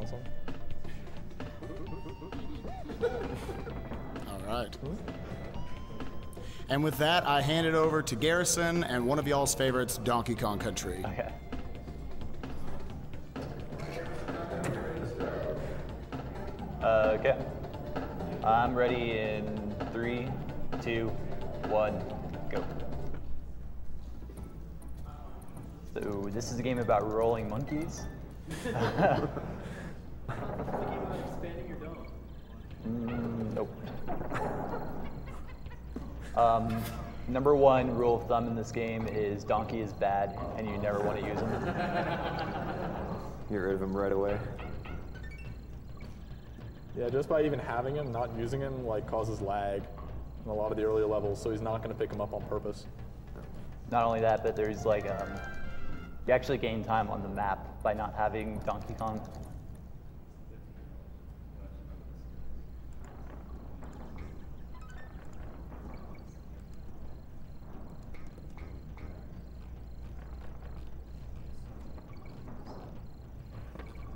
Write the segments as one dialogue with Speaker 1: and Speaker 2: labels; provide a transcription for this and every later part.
Speaker 1: Awesome.
Speaker 2: All right. And with that, I hand it over to Garrison and one of y'all's favorites, Donkey Kong Country.
Speaker 3: Okay. Okay. I'm ready in 3, 2, 1, go. So this is a game about rolling monkeys. Nope. Number 1 rule of thumb in this game is donkey is bad and you never want to use him.
Speaker 4: Get rid of him right away.
Speaker 1: Yeah, just by even having him, not using him, like causes lag in a lot of the earlier levels, so he's not going to pick him up on purpose.
Speaker 3: Not only that, but there's like, you actually gain time on the map by not having Donkey Kong.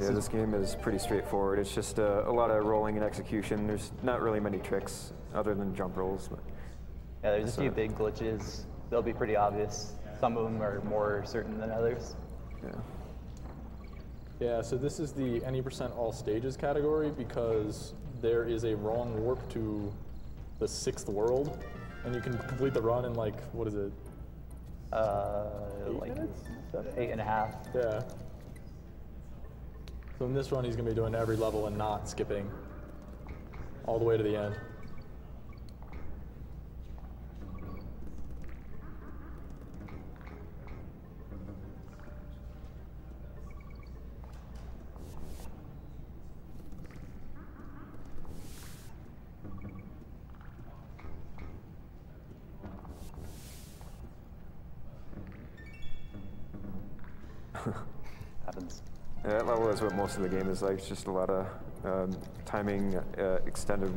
Speaker 4: Yeah, this game is pretty straightforward. It's just a lot of rolling and execution. There's not really many tricks other than jump rolls. But
Speaker 3: Yeah, there's a few big glitches. They'll be pretty obvious. Some of them are more certain than others.
Speaker 4: yeah.
Speaker 1: Yeah, so this is the any % all stages category because there is a wrong warp to the 6th world, and you can complete the run in like, what is it? 8
Speaker 3: Like
Speaker 1: minutes?
Speaker 3: 8.5.
Speaker 1: Yeah. So in this run, he's going to be doing every level and not skipping all the way to the end.
Speaker 3: Happens.
Speaker 4: Yeah, that level is what most of the game is like. It's just a lot of timing extended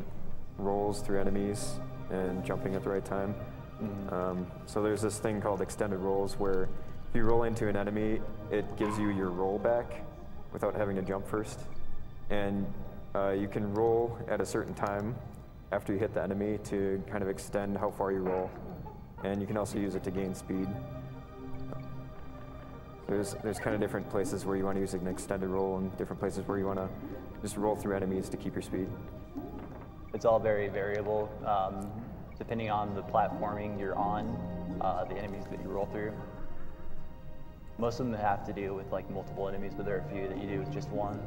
Speaker 4: rolls through enemies and jumping at the right time. So there's this thing called extended rolls where if you roll into an enemy, it gives you your roll back without having to jump first. And you can roll at a certain time after you hit the enemy to kind of extend how far you roll. And you can also use it to gain speed. There's kind of different places where you want to use an extended roll and different places where you want to just roll through enemies to keep your speed.
Speaker 3: It's all very variable, depending on the platforming you're on, the enemies that you roll through. Most of them have to do with like multiple enemies, but there are a few that you do with just one.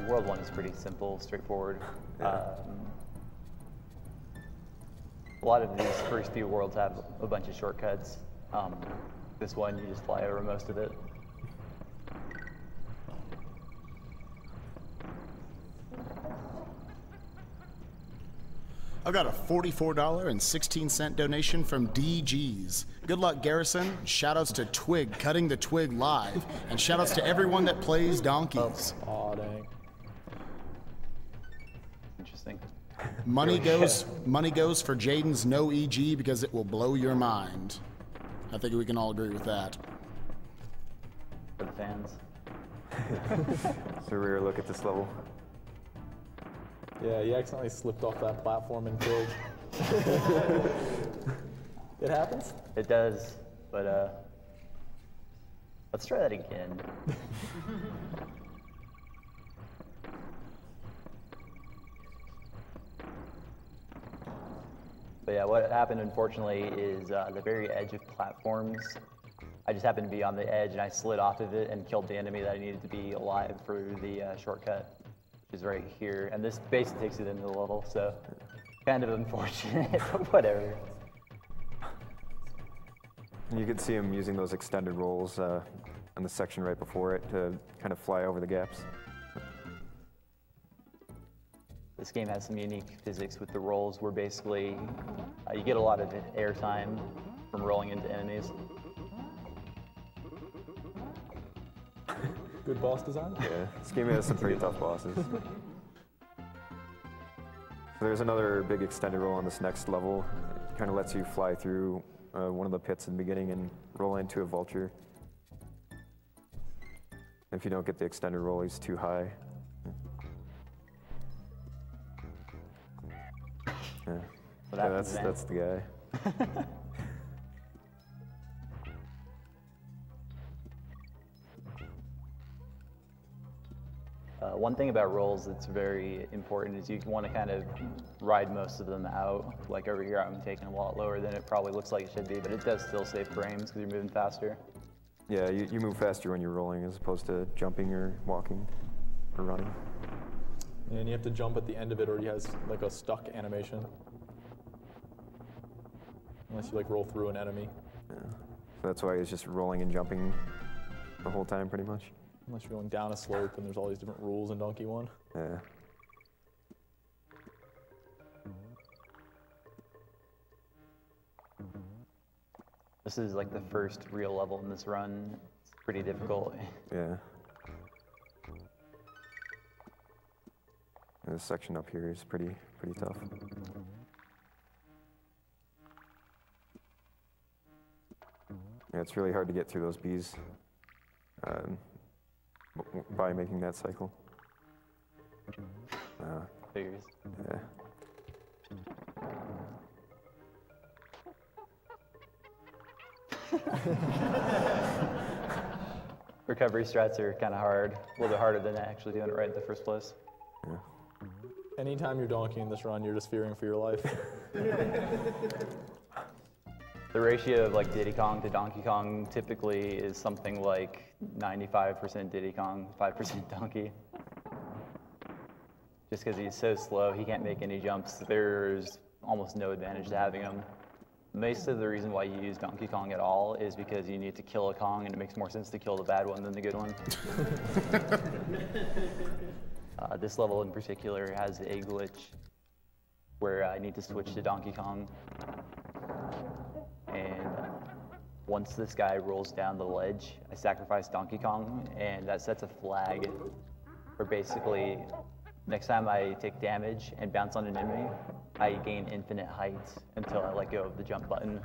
Speaker 3: World 1 is pretty simple, straightforward. A lot of these first few worlds have a bunch of shortcuts. This one, you just fly over most of it.
Speaker 2: I've got a $44.16 donation from DGs. Good luck, Garrison. Shoutouts to Twig, cutting the twig live. And shoutouts to everyone that plays donkeys.
Speaker 1: Oh, dang.
Speaker 3: Interesting.
Speaker 2: Money goes for Jaden's no EG because it will blow your mind. I think we can all agree with that.
Speaker 3: For the fans.
Speaker 4: It's a rare look at this level.
Speaker 1: Yeah, he accidentally slipped off that platform and killed. It happens?
Speaker 3: It does, but let's try that again. But yeah, what happened unfortunately is the very edge of platforms. I just happened to be on the edge and I slid off of it and killed the enemy that I needed to be alive for the shortcut, which is right here. And this basically takes it into the level, so kind of unfortunate, but whatever.
Speaker 4: You can see him using those extended rolls in the section right before it to kind of fly over the gaps.
Speaker 3: This game has some unique physics with the rolls where basically you get a lot of air time from rolling into enemies.
Speaker 1: Good boss design?
Speaker 4: Yeah, this game has some pretty tough bosses. There's another big extended roll on this next level. kind of lets you fly through one of the pits in the beginning and roll into a vulture. If you don't get the extended roll, he's too high. Yeah, that's the guy.
Speaker 3: One thing about rolls that's very important is you want to kind of ride most of them out. Like over here, I'm taking a lot lower than it probably looks like it should be, but it does still save frames because you're moving faster.
Speaker 4: Yeah, you move faster when you're rolling as opposed to jumping or walking or running.
Speaker 1: And you have to jump at the end of it, or he has like a stuck animation. Unless you like roll through an enemy.
Speaker 4: Yeah. So that's why he's just rolling and jumping the whole time, pretty much.
Speaker 1: Unless you're going down a slope, and there's all these different rules in Donkey 1.
Speaker 4: Yeah.
Speaker 3: This is like the first real level in this run. It's pretty difficult.
Speaker 4: Yeah. And this section up here is pretty tough. Yeah, it's really hard to get through those bees by making that cycle.
Speaker 3: Figures.
Speaker 4: Yeah.
Speaker 3: Recovery strats are kind of hard, a little bit harder than actually doing it right in the first place.
Speaker 4: Yeah.
Speaker 1: Anytime you're donkeying this run, you're just fearing for your life.
Speaker 3: The ratio of like Diddy Kong to Donkey Kong typically is something like 95% Diddy Kong, 5% Donkey. Just because he's so slow, he can't make any jumps. There's almost no advantage to having him. Most of the reason why you use Donkey Kong at all is because you need to kill a Kong, and it makes more sense to kill the bad one than the good one. This level in particular has a glitch where I need to switch to Donkey Kong. And once this guy rolls down the ledge, I sacrifice Donkey Kong, and that sets a flag where basically next time I take damage and bounce on an enemy, I gain infinite height until I let go of the jump button.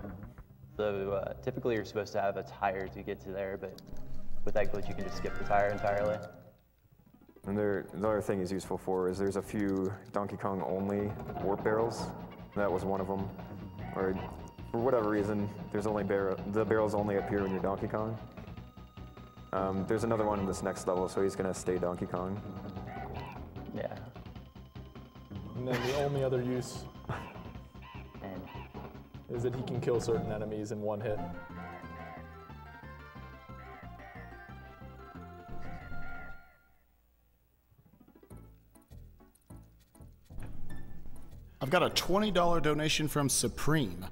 Speaker 3: So typically you're supposed to have a tire to get to there, but with that glitch you can just skip the tire entirely.
Speaker 4: And the other thing he's useful for is there's a few Donkey Kong only warp barrels. That was one of them. Or for whatever reason, there's only the barrels only appear when you're Donkey Kong. There's another one in this next level, so he's gonna stay Donkey Kong.
Speaker 3: Yeah.
Speaker 1: And then the only other use is that he can kill certain enemies in one hit.
Speaker 2: I've got a $20 donation from Supreme.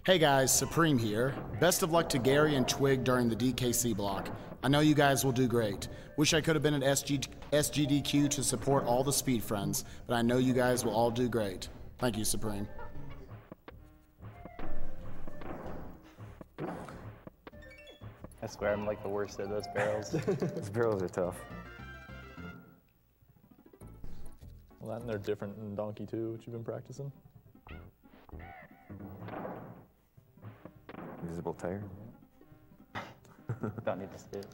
Speaker 2: Hey guys, Supreme here. Best of luck to Gary and Twig during the DKC block. I know you guys will do great. Wish I could have been at SGDQ to support all the speed friends, but I know you guys will all do great. Thank you, Supreme.
Speaker 3: I swear I'm like the worst at those barrels.
Speaker 4: Those barrels are tough.
Speaker 1: Well, that and they're different in Donkey 2, which you've been practicing.
Speaker 4: Invisible tire.
Speaker 3: Don't need to see it.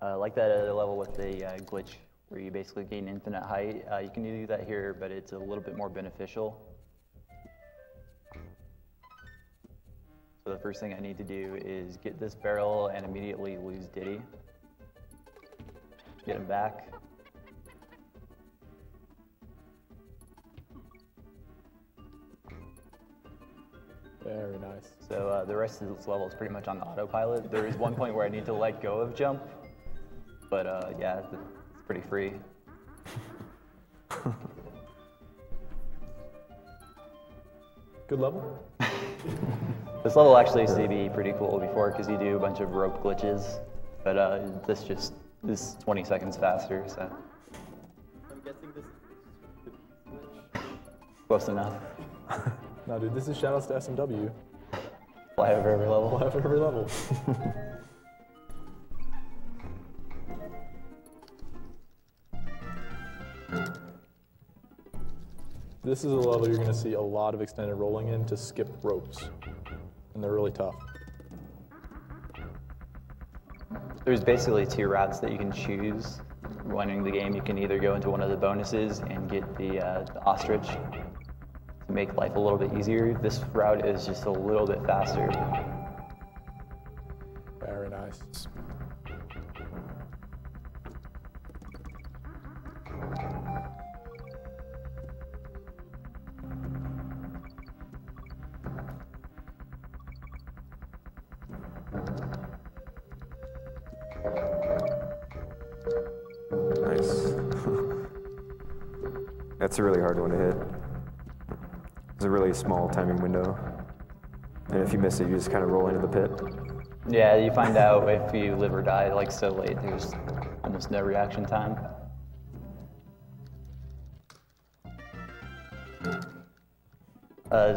Speaker 3: Like that other level with the glitch where you basically gain infinite height. You can do that here, but it's a little bit more beneficial. So the first thing I need to do is get this barrel and immediately lose Diddy. Get him back.
Speaker 1: Very nice.
Speaker 3: So the rest of this level is pretty much on autopilot. There is one point where I need to let go of jump, but yeah, it's pretty free.
Speaker 1: Good level?
Speaker 3: This level actually used to be pretty cool before because you do a bunch of rope glitches, but this is 20 seconds faster, so.
Speaker 5: I'm guessing this is
Speaker 3: Close enough.
Speaker 1: No, dude, this is shoutouts to SMW.
Speaker 3: Fly over every level.
Speaker 1: Fly over every level. This is a level you're going to see a lot of extended rolling in to skip ropes, and they're really tough.
Speaker 3: There's basically 2 routes that you can choose. Winning the game, you can either go into one of the bonuses and get the ostrich to make life a little bit easier. This route is just a little bit faster.
Speaker 1: Very nice.
Speaker 4: Nice. That's a really hard one to hit. It's a really small timing window. And if you miss it, you just kind of roll into the pit.
Speaker 3: Yeah, you find out if you live or die like so late, there's almost no reaction time.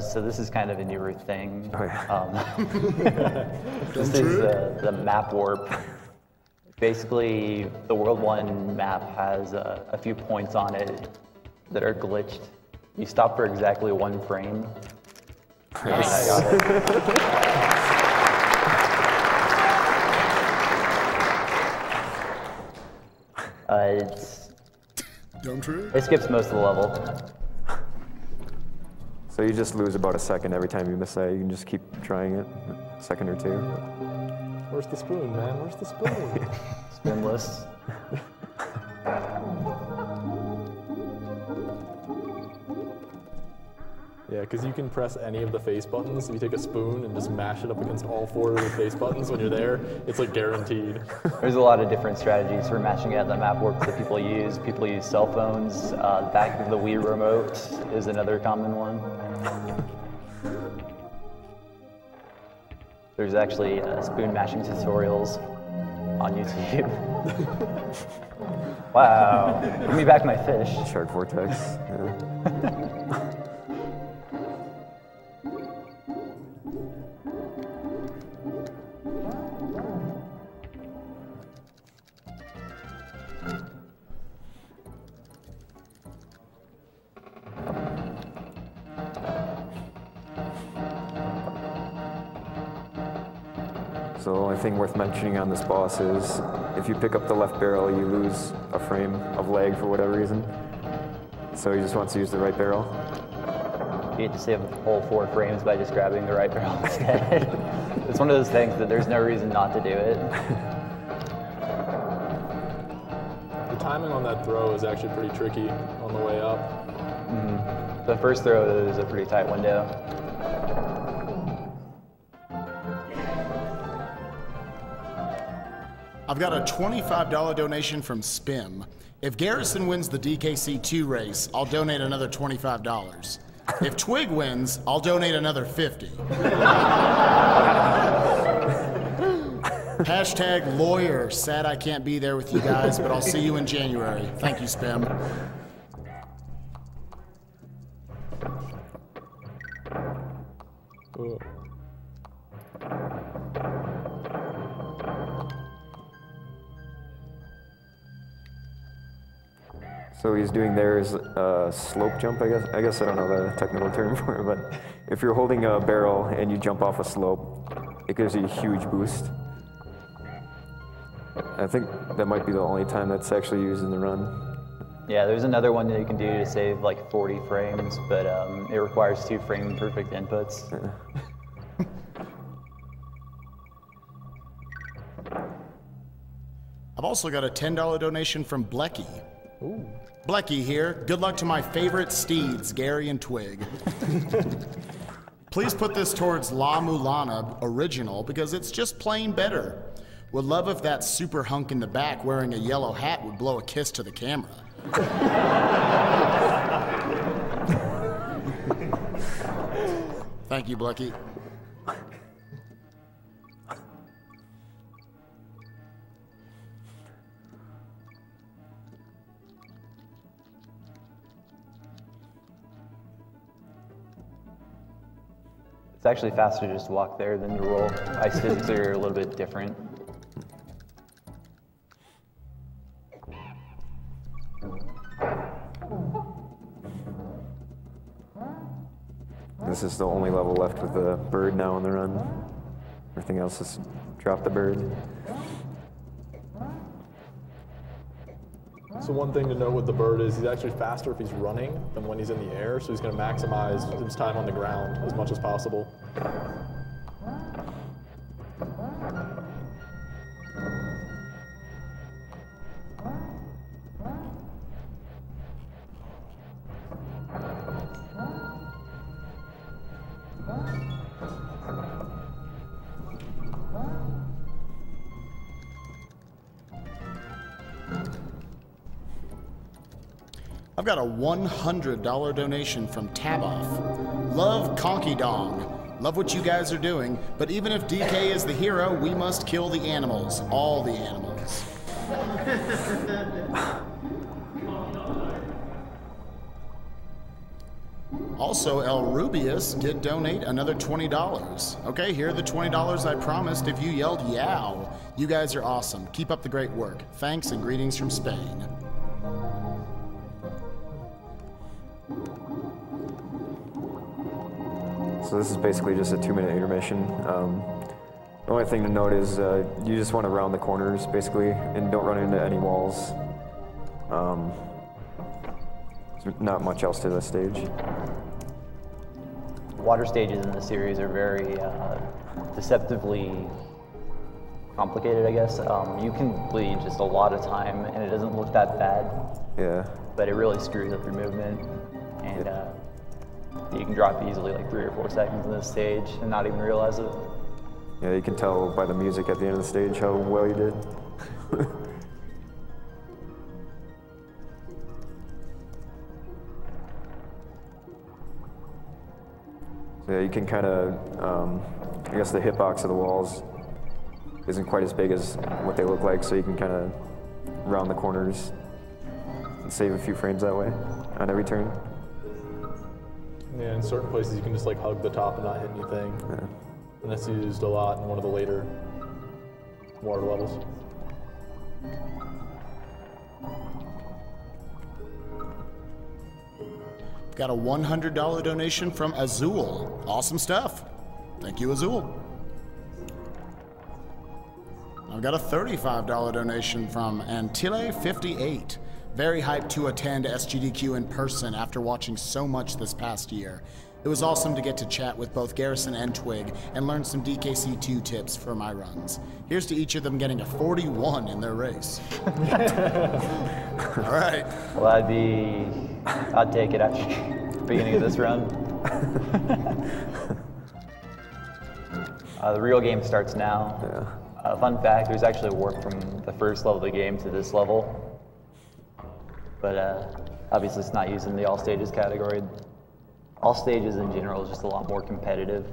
Speaker 3: So this is kind of a newer thing.
Speaker 4: Oh, yeah.
Speaker 3: This is the map warp. Basically, the World 1 map has a few points on it that are glitched. You stop for exactly 1 frame.
Speaker 4: Nice.
Speaker 3: It skips most of the level.
Speaker 4: So you just lose about a second every time you miss that. You can just keep trying it, a second or 2.
Speaker 1: Where's the spoon, man? Where's the spoon?
Speaker 3: Spinless.
Speaker 1: Yeah, because you can press any of the face buttons. If you take a spoon and just mash it up against all 4 of the face buttons when you're there, it's like guaranteed.
Speaker 3: There's a lot of different strategies for mashing out the map warps that people use. People use cell phones. Back of the Wii remote is another common one. There's actually spoon mashing tutorials on YouTube. Wow, give me back my fish.
Speaker 4: Shark vortex. Yeah. So the only thing worth mentioning on this boss is if you pick up the left barrel, you lose a frame of lag for whatever reason. So he just wants to use the right barrel.
Speaker 3: You get to save the whole 4 frames by just grabbing the right barrel instead. It's one of those things that there's no reason not to do it.
Speaker 1: The timing on that throw is actually pretty tricky on the way up.
Speaker 3: Mm-hmm. The first throw is a pretty tight window.
Speaker 2: I've got a $25 donation from Spim. If Garrison wins the DKC2 race, I'll donate another $25. If Twig wins, I'll donate another $50. Hashtag lawyer. Sad I can't be there with you guys, but I'll see you in January. Thank you, Spim.
Speaker 1: Ooh.
Speaker 4: So he's doing there is a slope jump, I guess. I guess I don't know the technical term for it, but if you're holding a barrel and you jump off a slope, it gives you a huge boost. I think that might be the only time that's actually used in the run.
Speaker 3: Yeah, there's another one that you can do to save like 40 frames, but it requires 2 frame perfect inputs.
Speaker 4: Yeah.
Speaker 2: I've also got a $10 donation from Blecky.
Speaker 1: Ooh.
Speaker 2: Blecky here. Good luck to my favorite steeds, Gary and Twig. Please put this towards La Mulana original because it's just plain better. Would love if that super hunk in the back wearing a yellow hat would blow a kiss to the camera. Thank you, Blecky.
Speaker 3: It's actually faster to just walk there than to roll. Ice physics are a little bit different.
Speaker 4: this is the only level left with the bird now on the run. Everything else is drop the bird.
Speaker 1: So one thing to note with the bird is he's actually faster if he's running than when he's in the air, so he's going to maximize his time on the ground as much as possible.
Speaker 2: I've got a $100 donation from Taboff. Love Conky Dong. Love what you guys are doing, but even if DK is the hero, we must kill the animals. All the animals. Also, El Rubius did donate another $20. Okay, here are the $20 I promised if you yelled yow. You guys are awesome. Keep up the great work. Thanks and greetings from Spain.
Speaker 4: So this is basically just a 2-minute intermission. The only thing to note is you just want to round the corners, basically, and don't run into any walls. There's not much else to this stage.
Speaker 3: Water stages in the series are very deceptively complicated, I guess. You can bleed just a lot of time, and it doesn't look that bad.
Speaker 4: Yeah.
Speaker 3: But it really screws up your movement, and you can drop easily like 3 or 4 seconds in this stage and not even realize it.
Speaker 4: Yeah, you can tell by the music at the end of the stage how well you did. So yeah, you can kind of, I guess the hitbox of the walls isn't quite as big as what they look like, so you can kind of round the corners and save a few frames that way on every turn.
Speaker 1: Yeah, in certain places you can just like hug the top and not hit anything.
Speaker 4: Yeah.
Speaker 1: And that's used a lot in one of the later water levels.
Speaker 2: Got a $100 donation from Azul. Awesome stuff. Thank you, Azul. I've got a $35 donation from Antille58. Very hyped to attend SGDQ in person after watching so much this past year. It was awesome to get to chat with both Garrison and Twig and learn some DKC2 tips for my runs. Here's to each of them getting a 41 in their race. All right.
Speaker 3: Well, I'd take it at the beginning of this run. The real game starts now.
Speaker 4: Yeah.
Speaker 3: Fun fact, there's actually a warp from the first level of the game to this level. But obviously it's not used in the all stages category. All stages in general is just a lot more competitive.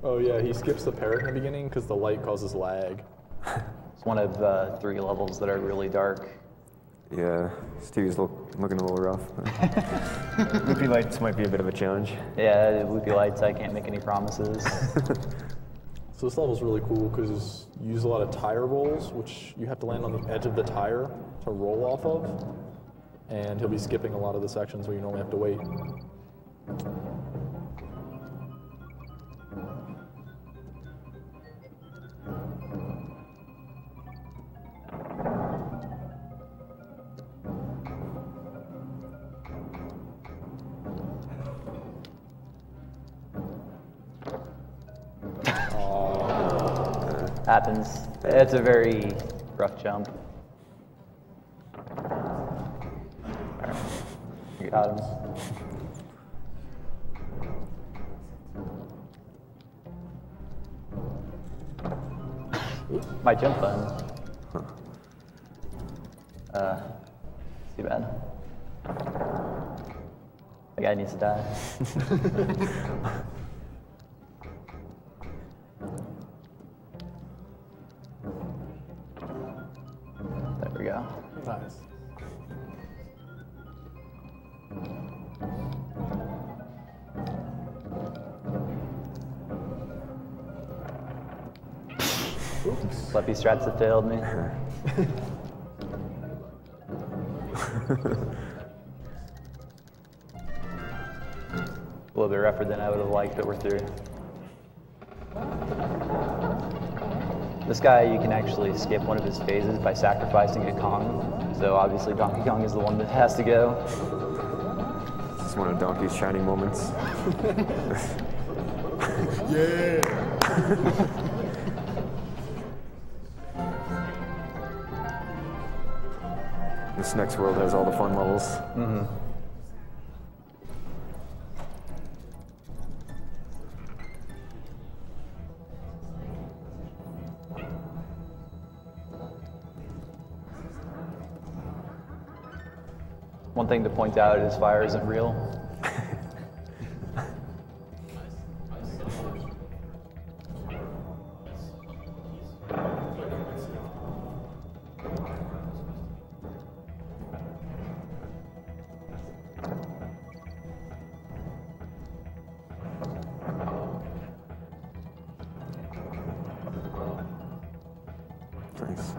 Speaker 1: Oh yeah, he skips the parrot in the beginning because the light causes lag.
Speaker 3: It's one of 3 levels that are really dark.
Speaker 4: Yeah, Stevie's looking a little rough. Loopy lights might be a bit of a challenge.
Speaker 3: Yeah, loopy lights, I can't make any promises.
Speaker 1: So this level's really cool because you use a lot of tire rolls, which you have to land on the edge of the tire to roll off of. And he'll be skipping a lot of the sections where you normally have to wait.
Speaker 3: Happens. It's a very rough jump. You got him. My jump button. Too bad. The guy needs to die. There we go.
Speaker 1: Nice.
Speaker 3: Fluffy strats have failed me. A little bit rougher than I would have liked, but we're through. This guy, you can actually skip one of his phases by sacrificing a Kong. So obviously Donkey Kong is the one that has to go.
Speaker 4: This is one of Donkey's shining moments.
Speaker 2: Yeah.
Speaker 4: This next world has all the fun levels.
Speaker 3: Mm-hmm. One thing to point out is fire isn't real.
Speaker 4: Nice.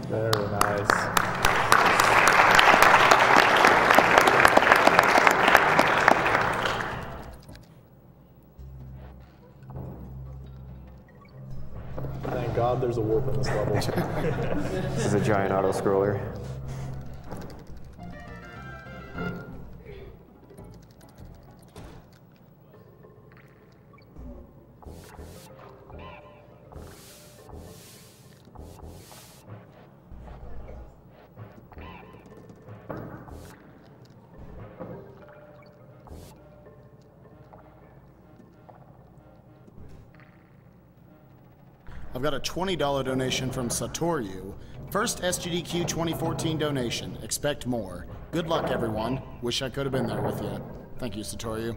Speaker 1: Very nice. Thank God there's a warp in this level.
Speaker 4: This is a giant auto-scroller.
Speaker 2: I've got a $20 donation from Satoryu. First SGDQ 2014 donation. Expect more. Good luck, everyone. Wish I could have been there with you. Thank you, Satoryu.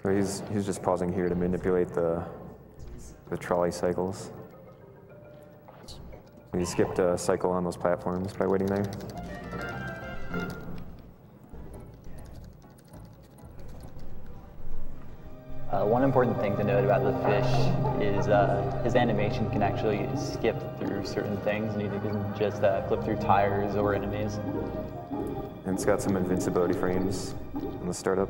Speaker 4: So he's just pausing here to manipulate the trolley cycles. So he skipped a cycle on those platforms by waiting there.
Speaker 3: One important thing to note about the fish is his animation can actually skip through certain things, and he can just clip through tires or enemies.
Speaker 4: And it's got some invincibility frames on the startup.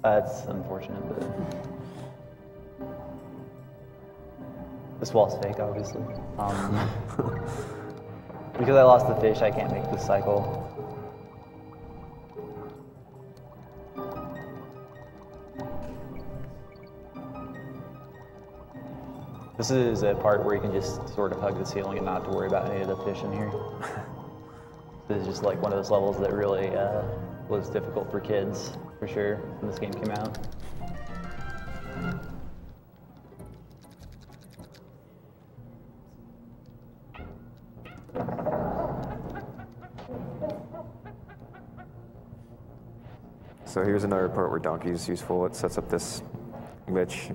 Speaker 3: That's unfortunate, but this wall's fake, obviously. Because I lost the fish, I can't make this cycle. This is a part where you can just sort of hug the ceiling and not have to worry about any of the fish in here. This is just like one of those levels that really was difficult for kids, for sure, when this game came out.
Speaker 4: So here's another part where Donkey's useful. It sets up this glitch.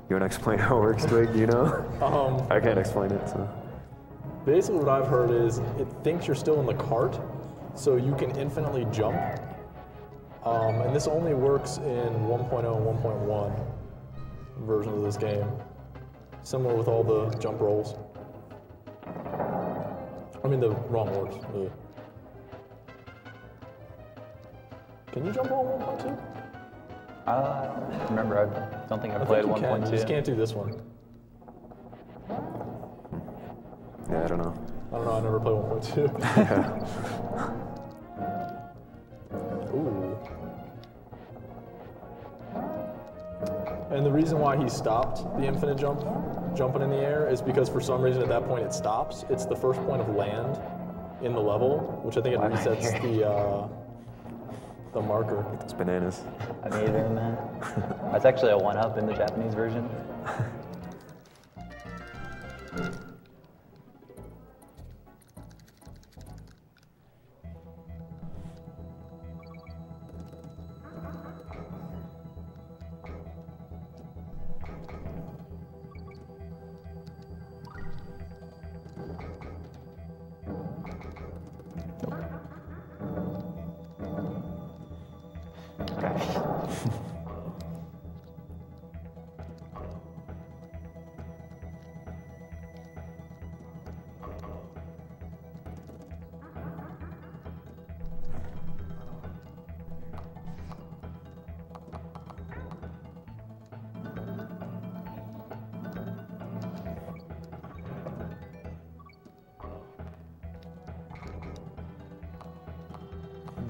Speaker 4: You want to explain how it works, Twig? Do you know? I can't explain it, so.
Speaker 1: Basically what I've heard is it thinks you're still in the cart, so you can infinitely jump. And this only works in 1.0 and 1.1 versions of this game. Similar with all the jump rolls. I mean the wrong words. Yeah. Can you jump on 1.2?
Speaker 3: I don't remember. I don't think I've
Speaker 1: I
Speaker 3: played
Speaker 1: think you can. You just
Speaker 3: 1.2.
Speaker 1: can't do this one.
Speaker 4: Yeah, I don't know.
Speaker 1: I don't know. I never played 1.2. Ooh. And the reason why he stopped the infinite jumping in the air, is because for some reason at that point it stops. It's the first point of land in the level, which I think it resets the marker.
Speaker 4: It's bananas.
Speaker 3: Amazing, man. That's actually a 1-up in the Japanese version.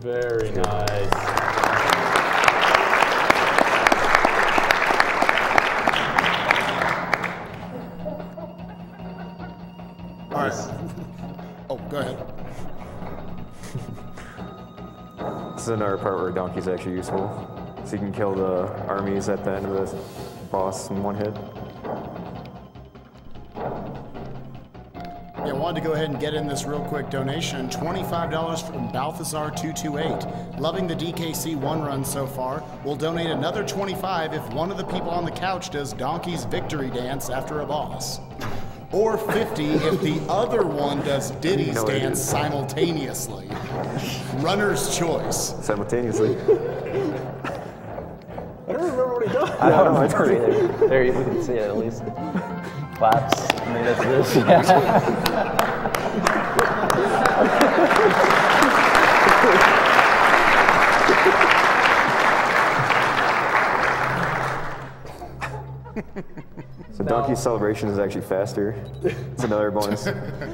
Speaker 1: Very nice.
Speaker 2: All right. Oh, go ahead.
Speaker 4: This is another part where Donkey's actually useful. So you can kill the armies at the end of the boss in one hit.
Speaker 2: Yeah, I wanted to go ahead and get in this real quick donation. $25 from Balthazar228. Loving the DKC 1 run so far. We'll donate another $25 if one of the people on the couch does Donkey's victory dance after a boss. Or $50 if the other one does Diddy's dance simultaneously. Runner's choice.
Speaker 4: Simultaneously.
Speaker 1: I don't remember what he does.
Speaker 3: I don't know either. There, we can see it at least. Claps. I mean, that's this. Yeah.
Speaker 4: So Donkey's celebration is actually faster. It's another bonus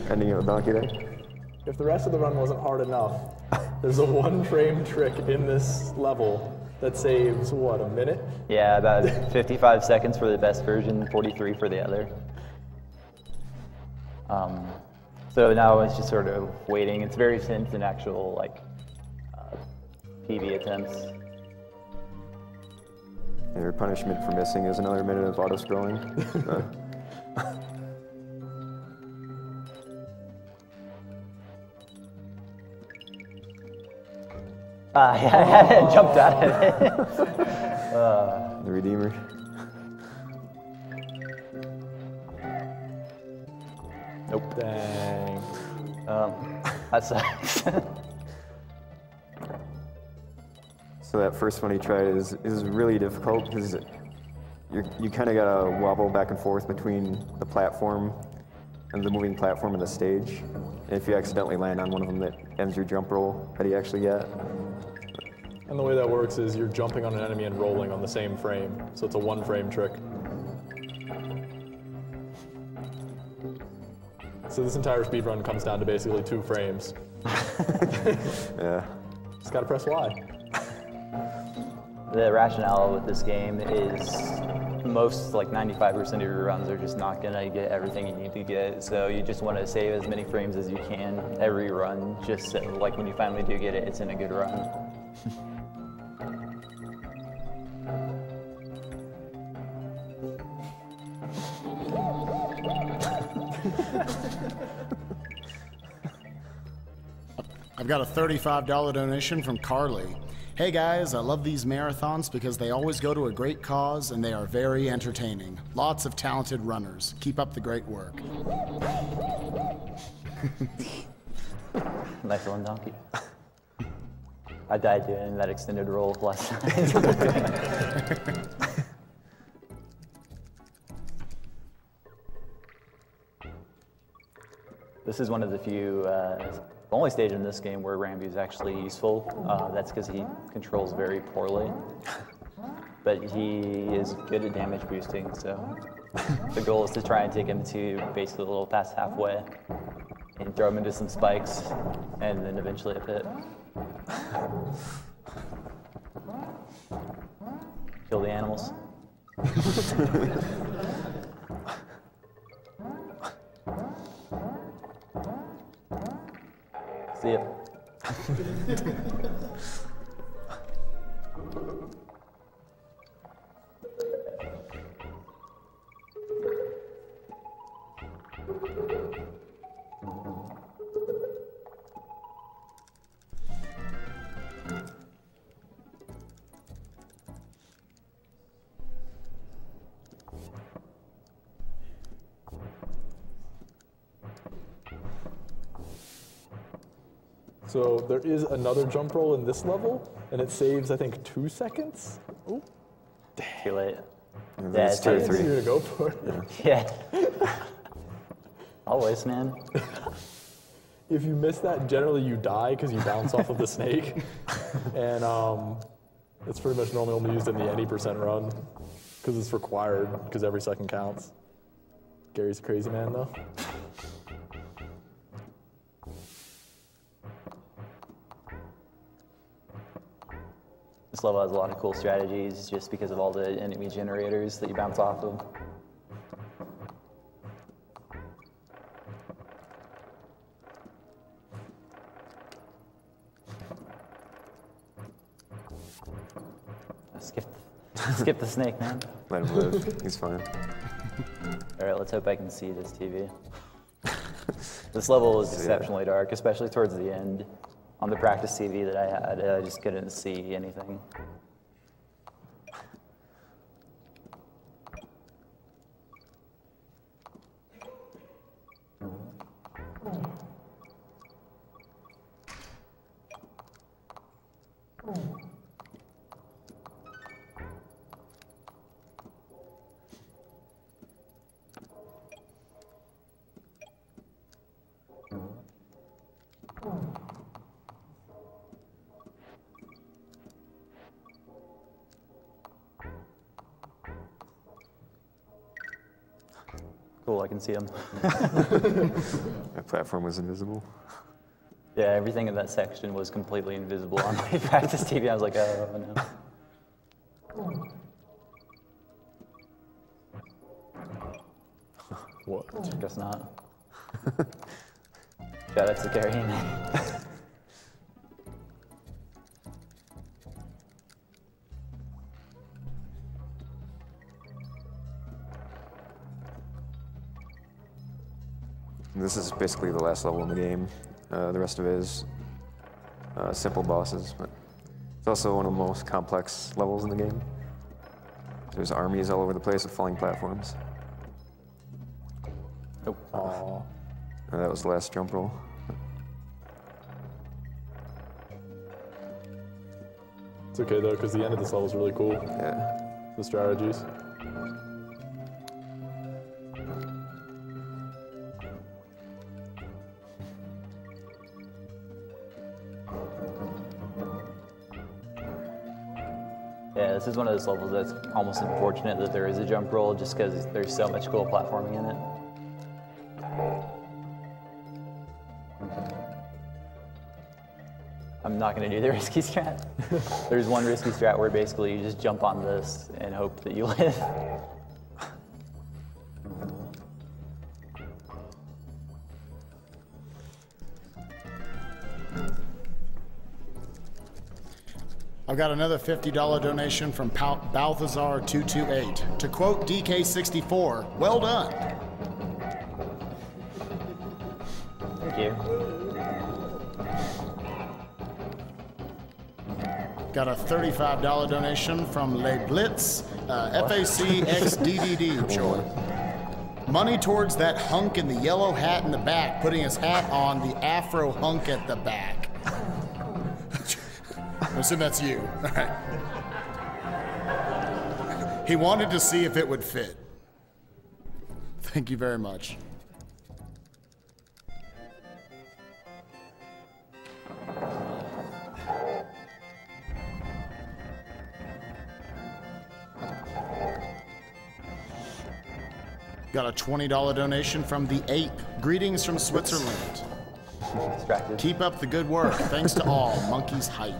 Speaker 4: ending of Donkey there.
Speaker 1: If the rest of the run wasn't hard enough, there's a 1-frame trick in this level that saves, what, a minute?
Speaker 3: Yeah, about 55 seconds for the best version, 43 for the other. So now it's just sort of waiting. It's very tense in actual, like, PB attempts.
Speaker 4: And your punishment for missing is another minute of auto-scrolling.
Speaker 3: Yeah, I jumped out of it.
Speaker 4: The Redeemer.
Speaker 1: Nope. Dang.
Speaker 3: That sucks.
Speaker 4: So that first one he tried is really difficult because you kind of gotta wobble back and forth between the platform and the moving platform and the stage. And if you accidentally land on one of them, that ends your jump roll that you actually get.
Speaker 1: And the way that works is you're jumping on an enemy and rolling on the same frame. So it's a 1-frame trick. So this entire speedrun comes down to basically 2 frames.
Speaker 4: Yeah.
Speaker 1: Just gotta press Y.
Speaker 3: The rationale with this game is most, like 95% of your runs are just not gonna get everything you need to get. So you just want to save as many frames as you can every run, just so, like when you finally do get it, it's in a good run.
Speaker 2: I've got a $35 donation from Carly. Hey guys, I love these marathons because they always go to a great cause and they are very entertaining. Lots of talented runners. Keep up the great work.
Speaker 3: Nice one, Donkey. I died doing that extended roll last time. This is one of the few, the only stage in this game where Rambi is actually useful. That's because he controls very poorly. But he is good at damage boosting, so the goal is to try and take him to basically a little past halfway and throw him into some spikes and then eventually a pit. Kill the animals. See ya.
Speaker 1: So there is another jump roll in this level, and it saves, I think, 2 seconds. Ooh.
Speaker 3: Too late.
Speaker 4: Yeah, it's 2 or
Speaker 1: It's
Speaker 4: 3.
Speaker 1: easier to go for it.
Speaker 3: Yeah. Always, man.
Speaker 1: If you miss that, generally you die because you bounce off of the snake. And it's pretty much normally only used in the any % run because it's required because every second counts. Gary's a crazy man, though.
Speaker 3: This level has a lot of cool strategies just because of all the enemy generators that you bounce off of. Skip the snake, man.
Speaker 4: Let him live. He's fine.
Speaker 3: All right, let's hope I can see this TV. This level is exceptionally dark, especially towards the end. On the practice TV that I had, I just couldn't see anything. Cool, I can see him.
Speaker 4: That platform was invisible.
Speaker 3: Yeah, everything in that section was completely invisible on my practice TV. I was like, oh no.
Speaker 1: What?
Speaker 3: Guess not. Shout out to Garrison.
Speaker 4: This is basically the last level in the game. The rest of it is simple bosses, but it's also one of the most complex levels in the game. There's armies all over the place with falling platforms.
Speaker 3: Nope.
Speaker 1: Aww.
Speaker 4: That was the last jump roll.
Speaker 1: It's okay though, because the end of this level is really cool.
Speaker 4: Yeah.
Speaker 1: The strategies.
Speaker 3: Yeah, this is one of those levels that's almost unfortunate that there is a jump roll just because there's so much cool platforming in it. I'm not going to do the risky strat. There's one risky strat where basically you just jump on this and hope that you live.
Speaker 2: I've got another $50 donation from Balthazar228. To quote DK64, well done.
Speaker 3: Thank you.
Speaker 2: Got a $35 donation from Le Blitz, FAC XDDD. Joy. Money towards that hunk in the yellow hat in the back, putting his hat on the Afro hunk at the back. I assume that's you. All right. He wanted to see if it would fit. Thank you very much. Got a $20 donation from the Ape. Greetings from Switzerland.
Speaker 3: Distracted.
Speaker 2: Keep up the good work. Thanks to all. Monkeys hype.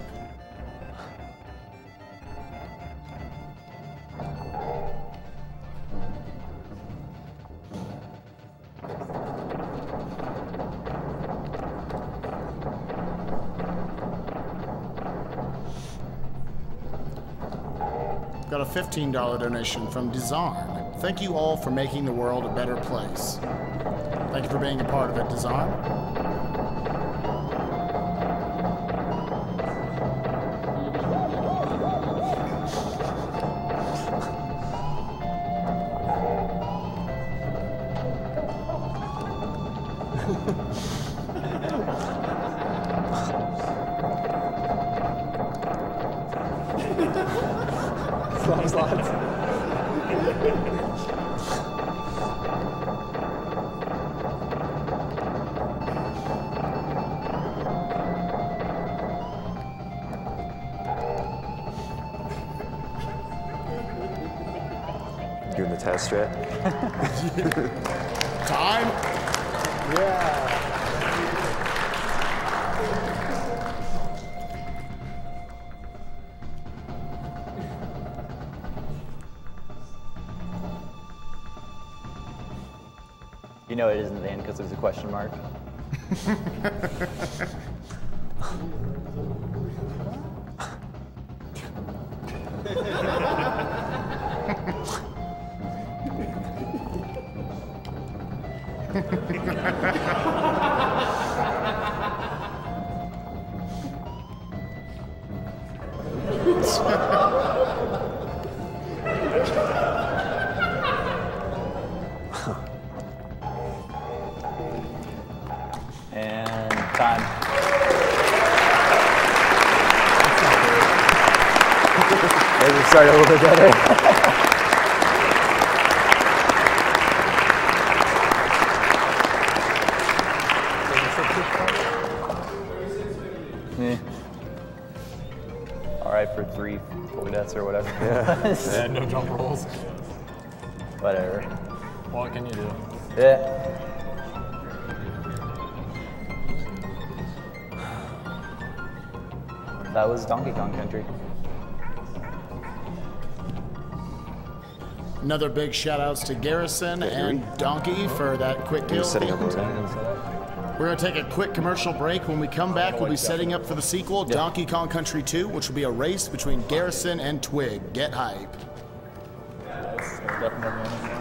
Speaker 2: Got a $15 donation from Disarm. Thank you all for making the world a better place. Thank you for being a part of it, Disarm.
Speaker 1: Slides.
Speaker 4: Doing the test strat.
Speaker 2: Time?
Speaker 1: Yeah.
Speaker 3: You know it isn't the end because there's a question mark. And time. Maybe we start a little bit better. Yeah. All right for 3 full deaths or whatever.
Speaker 1: Yeah, no jump rolls.
Speaker 3: Whatever.
Speaker 1: What can you do?
Speaker 3: Yeah. That was Donkey Kong Country.
Speaker 2: Another big shout outs to Garrison and Donkey for that quick kill.
Speaker 4: Setting up
Speaker 2: And
Speaker 4: over.
Speaker 2: we're going to take a quick commercial break. When we come back, we'll be setting up for the sequel, Donkey Kong Country 2, which will be a race between Garrison and Twig. Get hype.
Speaker 1: That's definitely